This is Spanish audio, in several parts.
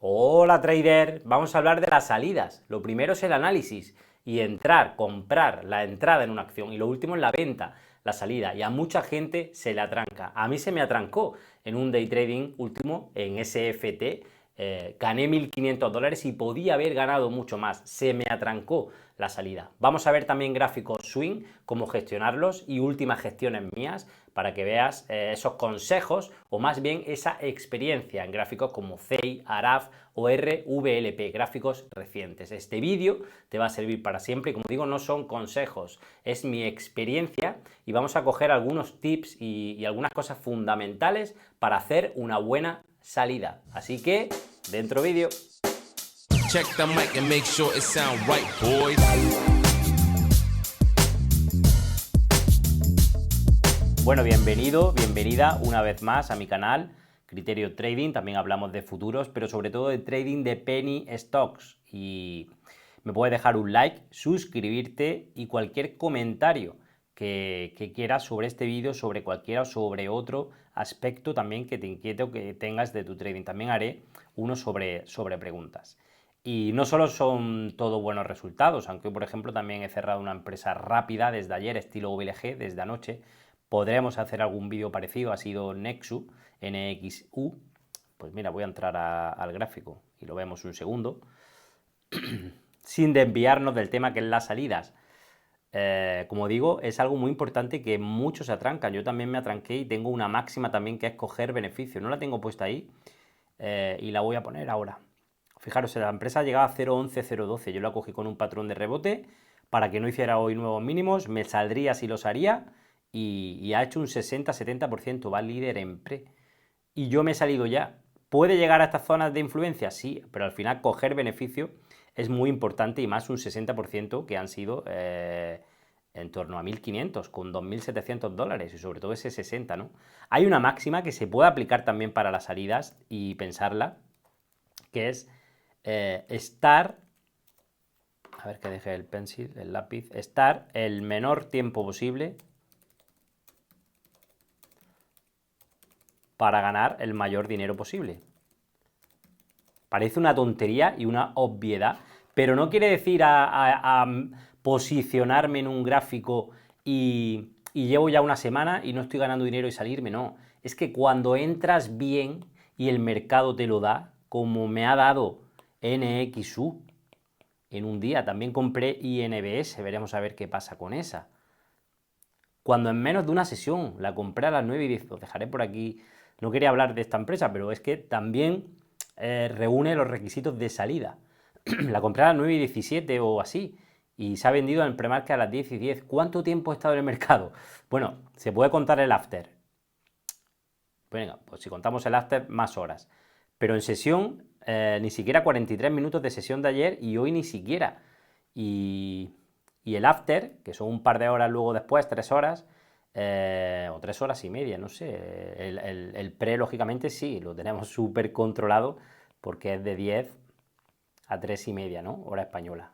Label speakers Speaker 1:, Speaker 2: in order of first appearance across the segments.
Speaker 1: Hola trader, vamos a hablar de las salidas. Lo primero es el análisis y entrar, comprar la entrada en una acción y lo último es la venta, la salida. Y a mucha gente se le atranca. A mí se me atrancó en un day trading último en SFT. Gané $1.500 y podía haber ganado mucho más. Se me atrancó la salida. Vamos a ver también gráficos swing, cómo gestionarlos y últimas gestiones mías para que veas esos consejos o más bien esa experiencia en gráficos como CEI, ARAF o RVLP, gráficos recientes. Este vídeo te va a servir para siempre y como digo no son consejos, es mi experiencia y vamos a coger algunos tips y algunas cosas fundamentales para hacer una buena salida. Así que, dentro vídeo.
Speaker 2: Check the mic and make sure it sound right, boys.
Speaker 1: Bueno, bienvenido, bienvenida una vez más a mi canal Criterio Trading. También hablamos de futuros, pero sobre todo de trading de penny stocks. Y me puedes dejar un like, suscribirte y cualquier comentario que quieras sobre este vídeo, sobre cualquiera o sobre otro aspecto también que te inquiete o que tengas de tu trading. También haré uno sobre preguntas. Y no solo son todo buenos resultados, aunque por ejemplo también he cerrado una empresa rápida desde ayer, estilo VLG, desde anoche. Podremos hacer algún vídeo parecido, ha sido Nexu, NXU. Pues mira, voy a entrar al gráfico y lo vemos un segundo. Sin desviarnos del tema que es las salidas. Como digo, es algo muy importante que muchos se atrancan. Yo también me atranqué y tengo una máxima también que es coger beneficio. No la tengo puesta ahí y la voy a poner ahora. Fijaros, la empresa llegaba a 0.11, 0.12. Yo la cogí con un patrón de rebote para que no hiciera hoy nuevos mínimos. Me saldría si los haría y ha hecho un 60-70%. Va líder en pre. Y yo me he salido ya. ¿Puede llegar a estas zonas de influencia? Sí, pero al final coger beneficio es muy importante y más un 60% que han sido en torno a 1.500 con $2.700 y sobre todo ese 60, ¿no? Hay una máxima que se puede aplicar también para las salidas y pensarla, que es estar, a ver que deje el pencil, el lápiz, estar el menor tiempo posible para ganar el mayor dinero posible. Parece una tontería y una obviedad, pero no quiere decir a posicionarme en un gráfico y llevo ya una semana y no estoy ganando dinero y salirme, no. Es que cuando entras bien y el mercado te lo da, como me ha dado NXU en un día, también compré INBS, veremos a ver qué pasa con esa. Cuando en menos de una sesión la compré a las 9 y 10, os dejaré por aquí, no quería hablar de esta empresa, pero es que también reúne los requisitos de salida. La compré a las 9 y 17 o así, y se ha vendido en el premarket a las 10 y 10. ¿Cuánto tiempo he estado en el mercado? Bueno, se puede contar el after. Venga, pues si contamos el after, más horas. Pero en sesión, ni siquiera 43 minutos de sesión de ayer y hoy ni siquiera. Y el after, que son un par de horas luego después, 3 horas, o 3 horas y media, no sé. El pre, lógicamente, sí, lo tenemos súper controlado porque es de 10 a 3 y media, ¿no? Hora española.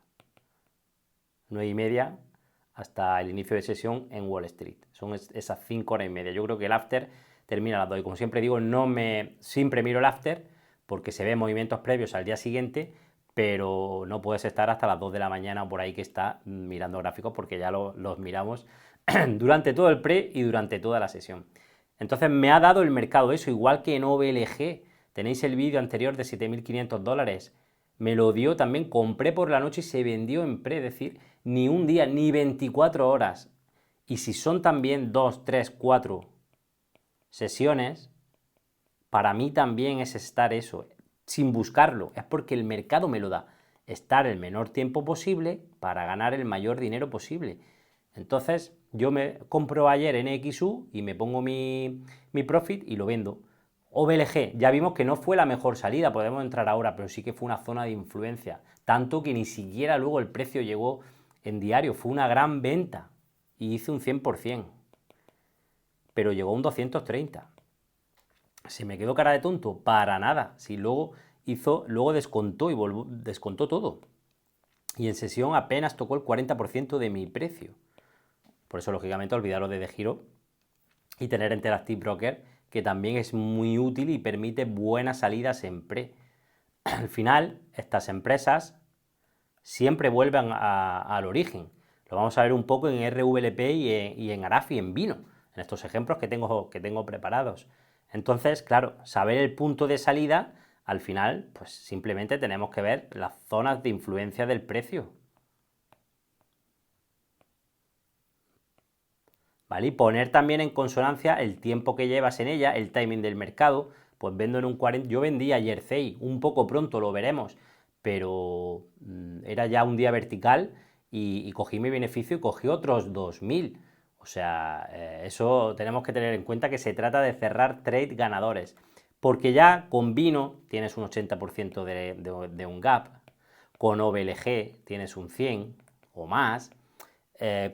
Speaker 1: 9 y media hasta el inicio de sesión en Wall Street. Son esas 5 horas y media. Yo creo que el after termina a las 2. Y como siempre digo, siempre miro el after porque se ven movimientos previos al día siguiente, pero no puedes estar hasta las 2 de la mañana o por ahí que está mirando gráficos porque ya los miramos durante todo el pre y durante toda la sesión. Entonces me ha dado el mercado eso, igual que en OVLG. Tenéis el vídeo anterior de $7.500. Me lo dio también, compré por la noche y se vendió en pre, es decir, ni un día, ni 24 horas. Y si son también 2, 3, 4 sesiones, para mí también es estar eso, sin buscarlo, es porque el mercado me lo da. Estar el menor tiempo posible para ganar el mayor dinero posible. Entonces, yo me compro ayer en XU y me pongo mi profit y lo vendo. OBLG, ya vimos que no fue la mejor salida, podemos entrar ahora, pero sí que fue una zona de influencia. Tanto que ni siquiera luego el precio llegó en diario, fue una gran venta y hice un 100%, pero llegó a un 230. ¿Se me quedó cara de tonto? Para nada. Si luego descontó y descontó todo. Y en sesión apenas tocó el 40% de mi precio. Por eso, lógicamente, olvidaros de DeGiro y tener Interactive Broker, que también es muy útil y permite buenas salidas en pre. al final estas empresas siempre vuelven al origen. Lo vamos a ver un poco en RVLP y en Arafi, en vino, en estos ejemplos que tengo preparados. Entonces, claro, saber el punto de salida, al final, pues simplemente tenemos que ver las zonas de influencia del precio. ¿Vale? Y poner también en consonancia el tiempo que llevas en ella, el timing del mercado. Pues vendo en un 40, yo vendí ayer CEI, un poco pronto, lo veremos, pero era ya un día vertical y cogí mi beneficio y cogí otros 2.000. O sea, eso tenemos que tener en cuenta, que se trata de cerrar trade ganadores, porque ya con vino tienes un 80% de un gap, con OBLG tienes un 100 o más.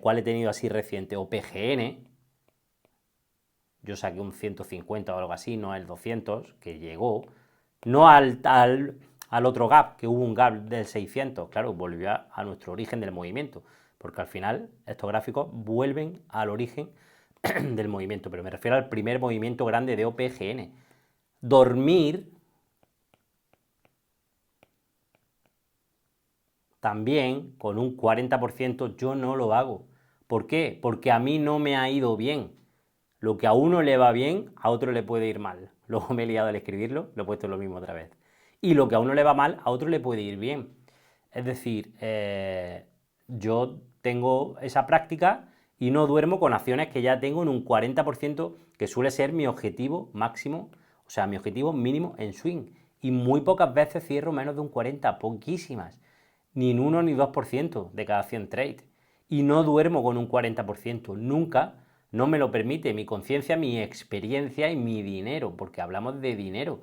Speaker 1: ¿Cuál he tenido así reciente? OPGN, yo saqué un 150 o algo así, no el 200, que llegó, no al otro gap, que hubo un gap del 600, claro, volvió a nuestro origen del movimiento, porque al final estos gráficos vuelven al origen del movimiento, pero me refiero al primer movimiento grande de OPGN. Dormir también con un 40% yo no lo hago. ¿Por qué? Porque a mí no me ha ido bien. Lo que a uno le va bien, a otro le puede ir mal. Luego me he liado al escribirlo, lo he puesto lo mismo otra vez. Y lo que a uno le va mal, a otro le puede ir bien. Es decir, yo tengo esa práctica y no duermo con acciones que ya tengo en un 40%, que suele ser mi objetivo máximo, o sea, mi objetivo mínimo en swing. Y muy pocas veces cierro menos de un 40%, poquísimas. Ni en 1 ni 2% de cada 100 trades. Y no duermo con un 40%, nunca. No me lo permite mi conciencia, mi experiencia y mi dinero, porque hablamos de dinero.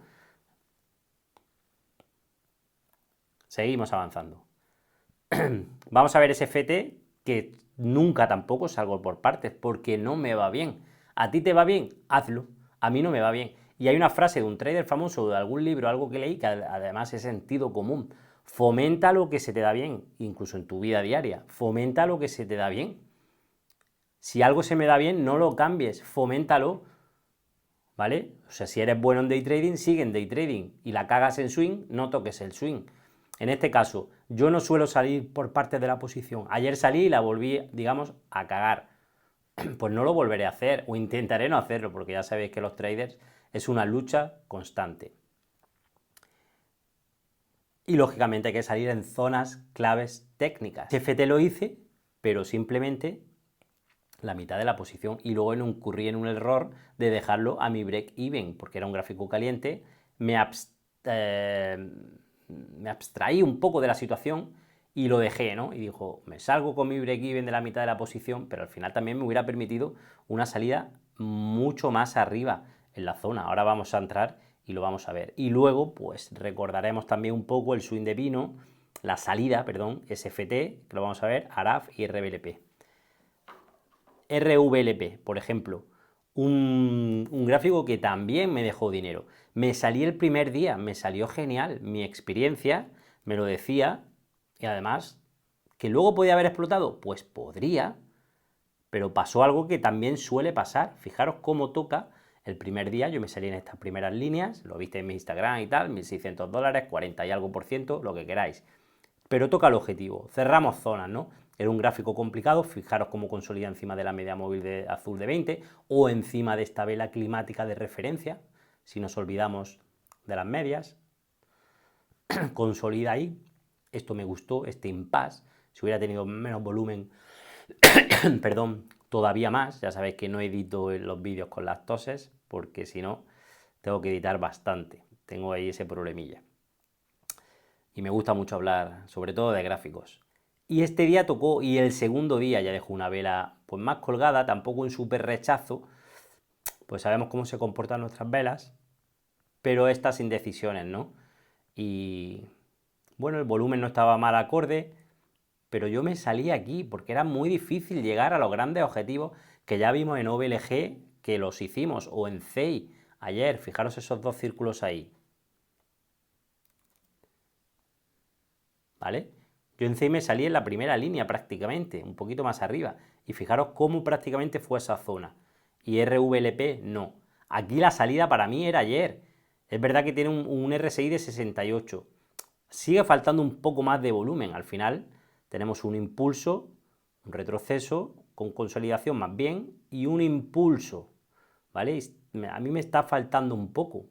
Speaker 1: Seguimos avanzando. Vamos a ver ese FT, que nunca tampoco salgo por partes, porque no me va bien. ¿A ti te va bien? Hazlo. A mí no me va bien. Y hay una frase de un trader famoso, de algún libro, algo que leí, que además es sentido común. Fomenta lo que se te da bien, incluso en tu vida diaria. Fomenta lo que se te da bien. Si algo se me da bien, no lo cambies, foméntalo, ¿vale? O sea, si eres bueno en day trading, sigue en day trading, y la cagas en swing, no toques el swing. En este caso, yo no suelo salir por parte de la posición. Ayer salí y la volví, digamos, a cagar. Pues no lo volveré a hacer, o intentaré no hacerlo, porque ya sabéis que los traders es una lucha constante. Y lógicamente hay que salir en zonas claves técnicas. FT lo hice, pero simplemente la mitad de la posición, y luego incurrí en un error de dejarlo a mi break even, porque era un gráfico caliente, me abstraí un poco de la situación y lo dejé, ¿no? Y dijo, me salgo con mi break even de la mitad de la posición, pero al final también me hubiera permitido una salida mucho más arriba en la zona. Ahora vamos a entrar y lo vamos a ver. Y luego, pues recordaremos también un poco el swing de vino, la salida, perdón, SFT, que lo vamos a ver, ARAF y RVLP. RVLP, por ejemplo, un gráfico que también me dejó dinero. Me salí el primer día, me salió genial, mi experiencia me lo decía, y además, ¿que luego podía haber explotado? Pues podría, pero pasó algo que también suele pasar. Fijaros cómo toca el primer día, yo me salí en estas primeras líneas, lo viste en mi Instagram y tal, $1.600, 40 y algo por ciento, lo que queráis. Pero toca el objetivo, cerramos zonas, ¿no? Era un gráfico complicado, fijaros cómo consolida encima de la media móvil azul de 20 o encima de esta vela climática de referencia, si nos olvidamos de las medias. Consolida ahí, esto me gustó, este impasse, si hubiera tenido menos volumen, perdón, todavía más, ya sabéis que no edito los vídeos con las toses, porque si no, tengo que editar bastante, tengo ahí ese problemilla. Y me gusta mucho hablar, sobre todo de gráficos. Y este día tocó, y el segundo día ya dejó una vela pues más colgada, tampoco un súper rechazo, pues sabemos cómo se comportan nuestras velas, pero estas indecisiones, ¿no? Y bueno, el volumen no estaba mal acorde, pero yo me salí aquí porque era muy difícil llegar a los grandes objetivos que ya vimos en OBLG, que los hicimos, o en CEI ayer, fijaros esos dos círculos ahí, ¿vale? Yo en CEI me salí en la primera línea prácticamente, un poquito más arriba, y fijaros cómo prácticamente fue esa zona, y RVLP no. Aquí la salida para mí era ayer. Es verdad que tiene un RSI de 68, sigue faltando un poco más de volumen. Al final tenemos un impulso, un retroceso con consolidación más bien y un impulso, ¿vale? A mí me está faltando un poco.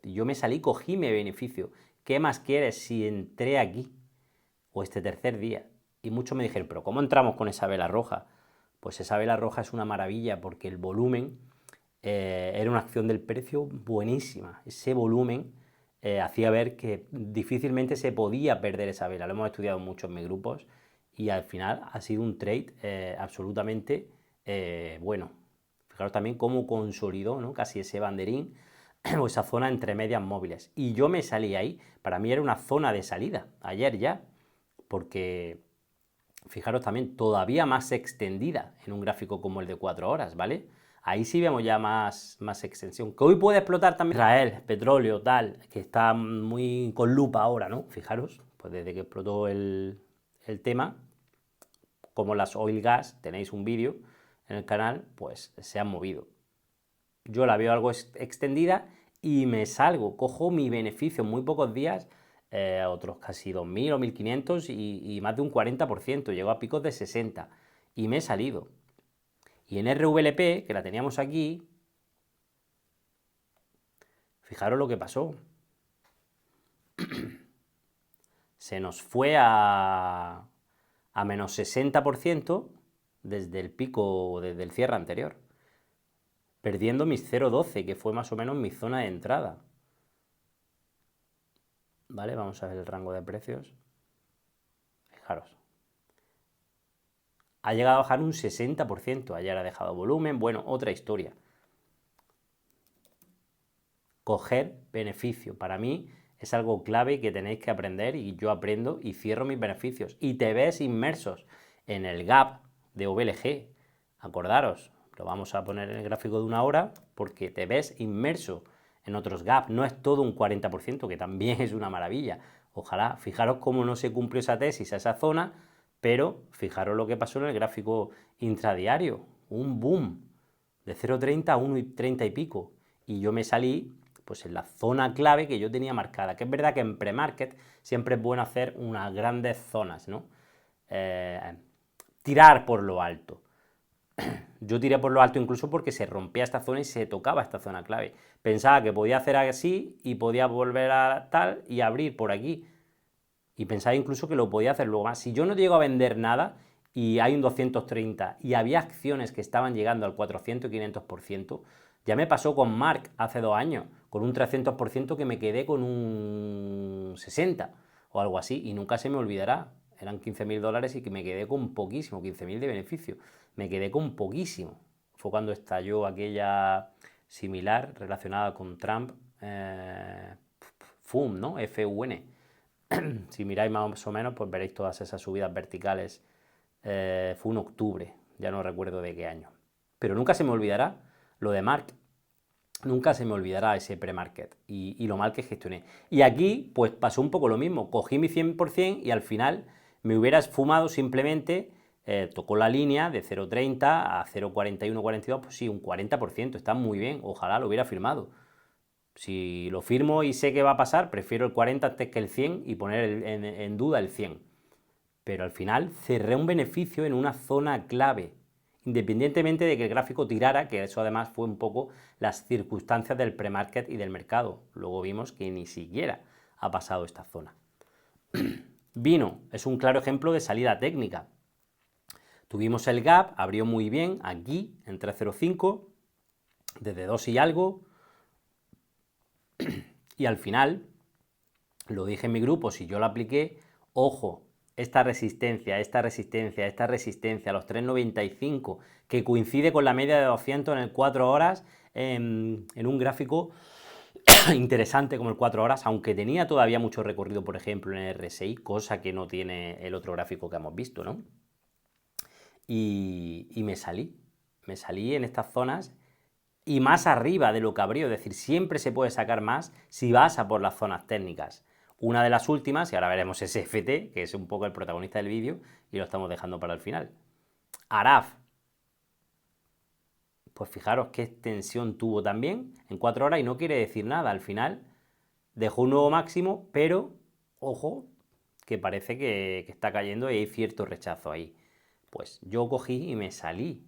Speaker 1: Yo me salí, cogí mi beneficio. ¿Qué más quieres si entré aquí? O este tercer día. Y muchos me dijeron, pero ¿cómo entramos con esa vela roja? Pues esa vela roja es una maravilla porque el volumen era una acción del precio buenísima. Ese volumen hacía ver que difícilmente se podía perder esa vela. Lo hemos estudiado mucho en mis grupos y al final ha sido un trade absolutamente bueno. Fijaros también cómo consolidó, ¿no?, casi ese banderín o esa zona entre medias móviles. Y yo me salí ahí. Para mí era una zona de salida, ayer ya, porque fijaros también todavía más extendida en un gráfico como el de 4 horas, ¿vale? Ahí sí vemos ya más extensión. Que hoy puede explotar también Israel, petróleo, tal, que está muy con lupa ahora, ¿no? Fijaros, pues desde que explotó el tema, como las oil gas, tenéis un vídeo en el canal, pues se han movido. Yo la veo algo extendida y me salgo, cojo mi beneficio en muy pocos días, otros casi 2.000 o 1.500 y más de un 40%, llegó a picos de 60 y me he salido. Y en RVLP, que la teníamos aquí, fijaros lo que pasó. Se nos fue a menos 60% desde el pico, desde el cierre anterior, perdiendo mis 0,12, que fue más o menos mi zona de entrada. ¿Vale? Vamos a ver el rango de precios. Fijaros. Ha llegado a bajar un 60%, ayer ha dejado volumen, bueno, otra historia. Coger beneficio, para mí es algo clave que tenéis que aprender y yo aprendo y cierro mis beneficios. Y te ves inmersos en el gap de OBLG. Acordaros, lo vamos a poner en el gráfico de 1 hora porque te ves inmerso en otros gaps. No es todo un 40%, que también es una maravilla. Ojalá, fijaros cómo no se cumplió esa tesis a esa zona, pero fijaros lo que pasó en el gráfico intradiario. Un boom de 0,30 a 1,30 y pico. Y yo me salí pues en la zona clave que yo tenía marcada, que es verdad que en pre-market siempre es bueno hacer unas grandes zonas, ¿no? Tirar por lo alto. Yo tiré por lo alto incluso porque se rompía esta zona y se tocaba esta zona clave. Pensaba que podía hacer así y podía volver a tal y abrir por aquí. Y pensaba incluso que lo podía hacer luego más. Si yo no llego a vender nada y hay un 230 y había acciones que estaban llegando al 400 y 500%, ya me pasó con Mark hace 2 años, con un 300% que me quedé con un 60 o algo así, y nunca se me olvidará. Eran 15.000 dólares y que me quedé con poquísimo, 15.000 de beneficio. Me quedé con poquísimo. Fue cuando estalló aquella similar relacionada con Trump, FUN, ¿no? FUN. Si miráis más o menos, pues veréis todas esas subidas verticales. Fue en octubre, ya no recuerdo de qué año. Pero nunca se me olvidará lo de Mark. Nunca se me olvidará ese pre-market y lo mal que gestioné. Y aquí, pues pasó un poco lo mismo. Cogí mi 100% y al final me hubiera esfumado simplemente, tocó la línea de 0,30 a 0,41, 42, pues sí, un 40%. Está muy bien, ojalá lo hubiera firmado. Si lo firmo y sé que va a pasar, prefiero el 40 antes que el 100 y poner en duda el 100. Pero al final cerré un beneficio en una zona clave, independientemente de que el gráfico tirara, que eso además fue un poco las circunstancias del pre-market y del mercado. Luego vimos que ni siquiera ha pasado esta zona. Vino es un claro ejemplo de salida técnica. Tuvimos el gap, abrió muy bien aquí en 305, desde 2 y algo, y al final, lo dije en mi grupo, si yo lo apliqué, ojo, esta resistencia, esta resistencia, esta resistencia, los 3,95, que coincide con la media de 200 en el 4 horas, en un gráfico interesante como el 4 horas, aunque tenía todavía mucho recorrido, por ejemplo, en el RSI, cosa que no tiene el otro gráfico que hemos visto, ¿no? Y me salí en estas zonas y más arriba de lo que abrió, es decir, siempre se puede sacar más si vas a por las zonas técnicas. Una de las últimas, y ahora veremos SFT, que es un poco el protagonista del vídeo, y lo estamos dejando para el final. Araf. Pues fijaros qué extensión tuvo también en 4 horas y no quiere decir nada. Al final dejó un nuevo máximo, pero ojo, que parece que está cayendo y hay cierto rechazo ahí. Pues yo cogí y me salí.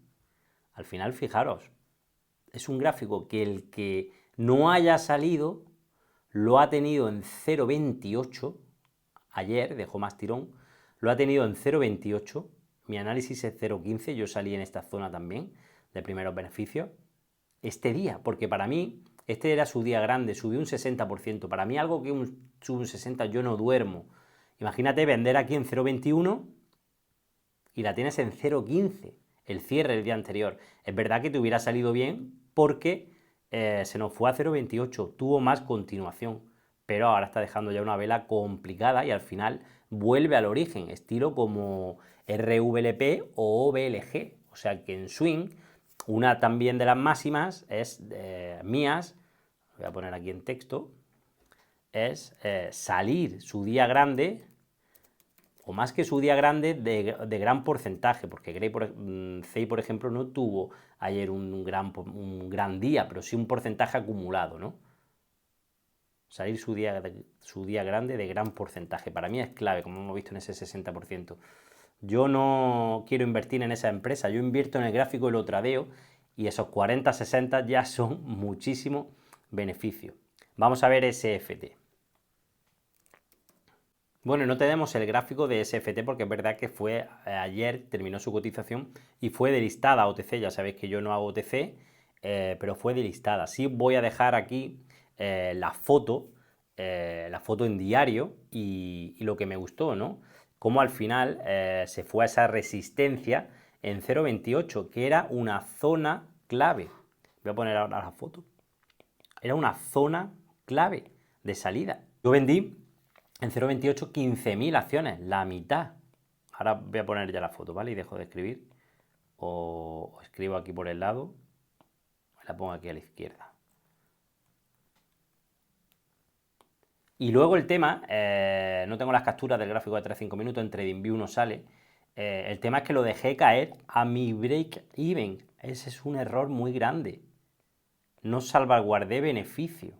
Speaker 1: Al final, fijaros, es un gráfico que el que no haya salido lo ha tenido en 0,28. Ayer dejó más tirón, lo ha tenido en 0,28. Mi análisis es 0,15. Yo salí en esta zona también de primeros beneficios este día, porque para mí este era su día grande, subió un 60%. Para mí algo que sube un 60% yo no duermo. Imagínate vender aquí en 0,21 y la tienes en 0,15, el cierre del día anterior. Es verdad que te hubiera salido bien porque se nos fue a 0,28, tuvo más continuación, pero ahora está dejando ya una vela complicada y al final vuelve al origen, estilo como RVLP o OBLG. O sea que en swing, una también de las máximas es mías, voy a poner aquí en texto, es salir su día grande, o más que su día grande, de gran porcentaje, porque CEI, por ejemplo, no tuvo ayer un gran día, pero sí un porcentaje acumulado, ¿no? Salir su día grande de gran porcentaje. Para mí es clave, como hemos visto en ese 60%. Yo no quiero invertir en esa empresa, yo invierto en el gráfico y lo tradeo, y esos 40-60 ya son muchísimo beneficio. Vamos a ver SFT. Bueno, no tenemos el gráfico de SFT porque es verdad que fue ayer, terminó su cotización y fue delistada a OTC. Ya sabéis que yo no hago OTC, pero fue delistada. Sí voy a dejar aquí la foto en diario y lo que me gustó, ¿no? Cómo al final se fue a esa resistencia en 0,28, que era una zona clave. Voy a poner ahora la foto. Era una zona clave de salida. Yo vendí en 0,28 15.000 acciones, la mitad. Ahora voy a poner ya la foto, ¿vale? Y dejo de escribir. O escribo aquí por el lado. La pongo aquí a la izquierda. Y luego el tema, no tengo las capturas del gráfico de 3-5 minutos, en TradingView no sale. El tema es que lo dejé caer a mi break-even. Ese es un error muy grande. No salvaguardé beneficio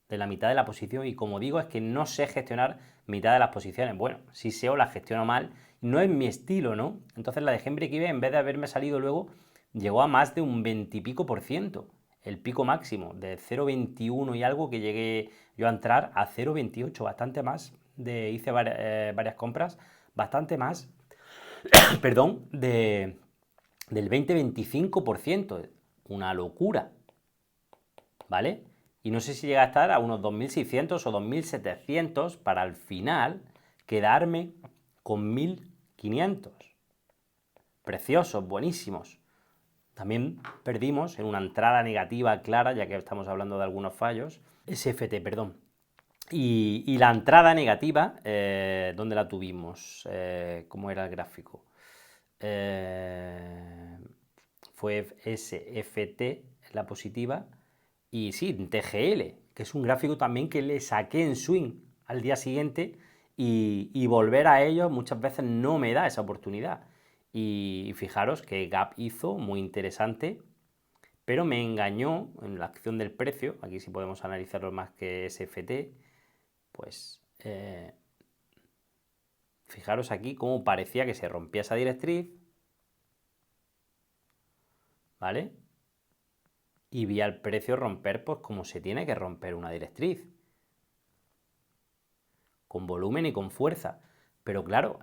Speaker 1: de la mitad de la posición, y como digo, es que no sé gestionar mitad de las posiciones. Bueno, si sé o las gestiono mal, no es mi estilo, ¿no? Entonces la dejé en break-even, en vez de haberme salido luego, llegó a más de un 20 y pico por ciento, el pico máximo, de 0,21 y algo, que llegué yo a entrar a 0,28, bastante más, hice varias compras, bastante más, perdón, del 20-25%, una locura, ¿vale? Y no sé si llega a estar a unos 2.600 o 2.700 para al final quedarme con 1.500. Preciosos, buenísimos. También perdimos en una entrada negativa clara, ya que estamos hablando de algunos fallos. SFT, perdón. Y la entrada negativa, ¿dónde la tuvimos? ¿Cómo era el gráfico? Fue SFT, la positiva. Y sí, TGL, que es un gráfico también que le saqué en swing al día siguiente, y volver a ello muchas veces no me da esa oportunidad. Y fijaros que Gap hizo muy interesante, pero me engañó en la acción del precio. Aquí sí podemos analizarlo más que SFT. Pues fijaros aquí cómo parecía que se rompía esa directriz, ¿vale? Y vi al precio romper pues como se tiene que romper una directriz, con volumen y con fuerza. Pero claro,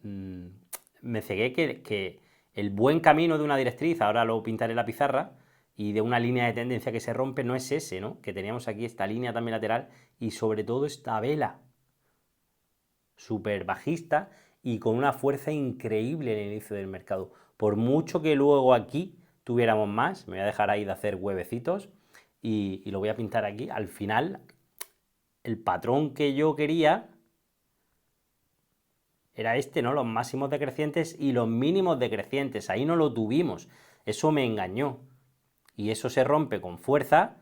Speaker 1: me cegué que el buen camino de una directriz, ahora lo pintaré en la pizarra, y de una línea de tendencia que se rompe, no es ese, ¿no? Que teníamos aquí esta línea también lateral y sobre todo esta vela súper bajista y con una fuerza increíble en el inicio del mercado. Por mucho que luego aquí tuviéramos más, me voy a dejar ahí de hacer huevecitos y lo voy a pintar aquí, al final el patrón que yo quería era este, ¿no? Los máximos decrecientes y los mínimos decrecientes. Ahí no lo tuvimos. Eso me engañó. Y eso se rompe con fuerza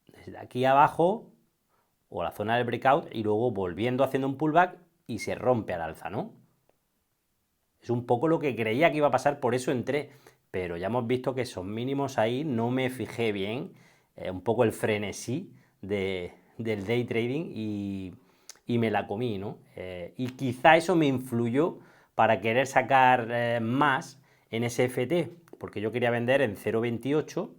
Speaker 1: desde aquí abajo o la zona del breakout y luego volviendo haciendo un pullback y se rompe al alza, ¿no? Es un poco lo que creía que iba a pasar, por eso entré. Pero ya hemos visto que esos mínimos ahí no me fijé bien. Un poco el frenesí del day trading y y me la comí, ¿no? Y quizá eso me influyó para querer sacar más en SFT, porque yo quería vender en 0,28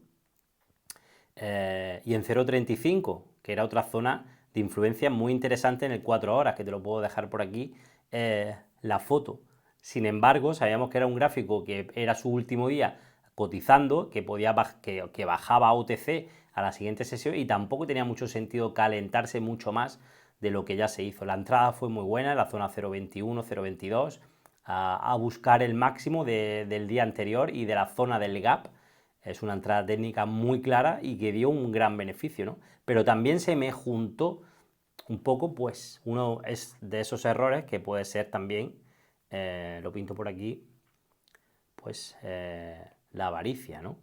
Speaker 1: y en 0,35, que era otra zona de influencia muy interesante en el 4 horas, que te lo puedo dejar por aquí, la foto. Sin embargo, sabíamos que era un gráfico que era su último día cotizando, que bajaba a OTC a la siguiente sesión y tampoco tenía mucho sentido calentarse mucho más de lo que ya se hizo. La entrada fue muy buena en la zona 0,21, 0,22, a buscar el máximo del día anterior y de la zona del gap. Es una entrada técnica muy clara y que dio un gran beneficio, ¿no? Pero también se me juntó un poco, pues, uno es de esos errores que puede ser también, lo pinto por aquí, pues, la avaricia, ¿no?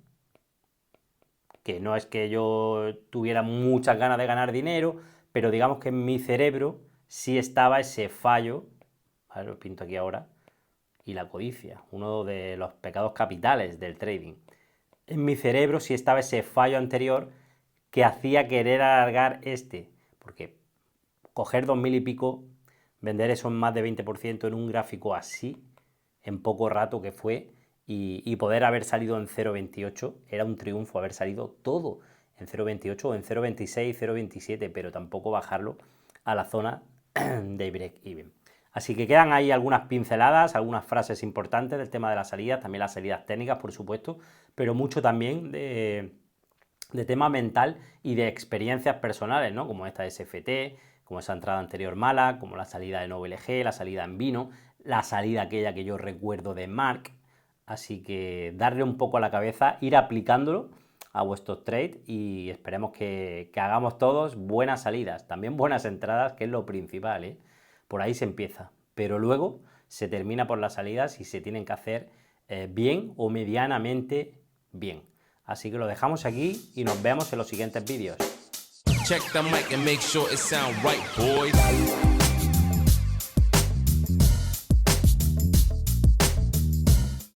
Speaker 1: Que no es que yo tuviera muchas ganas de ganar dinero, pero digamos que en mi cerebro sí estaba ese fallo, ¿vale? Lo pinto aquí ahora, y la codicia, uno de los pecados capitales del trading. En mi cerebro sí estaba ese fallo anterior que hacía querer alargar porque coger 2000 y pico, vender eso en más de 20% en un gráfico así, en poco rato que fue, y poder haber salido en 0,28, era un triunfo haber salido todo en 0,28 o en 0,26, 0,27, pero tampoco bajarlo a la zona de break-even. Así que quedan ahí algunas pinceladas, algunas frases importantes del tema de las salidas, también las salidas técnicas, por supuesto, pero mucho también de tema mental y de experiencias personales, ¿no? Como esta SFT, como esa entrada anterior mala, como la salida de NoVLG, la salida en Vino, la salida aquella que yo recuerdo de Mark. Así que darle un poco a la cabeza, ir aplicándolo a vuestros trades y esperemos que hagamos todos buenas salidas, también buenas entradas, que es lo principal, ¿eh? Por ahí se empieza, pero luego se termina por las salidas y se tienen que hacer bien o medianamente bien. Así que lo dejamos aquí y nos vemos en los siguientes vídeos.
Speaker 2: Check the mic and make sure it sound right, boys.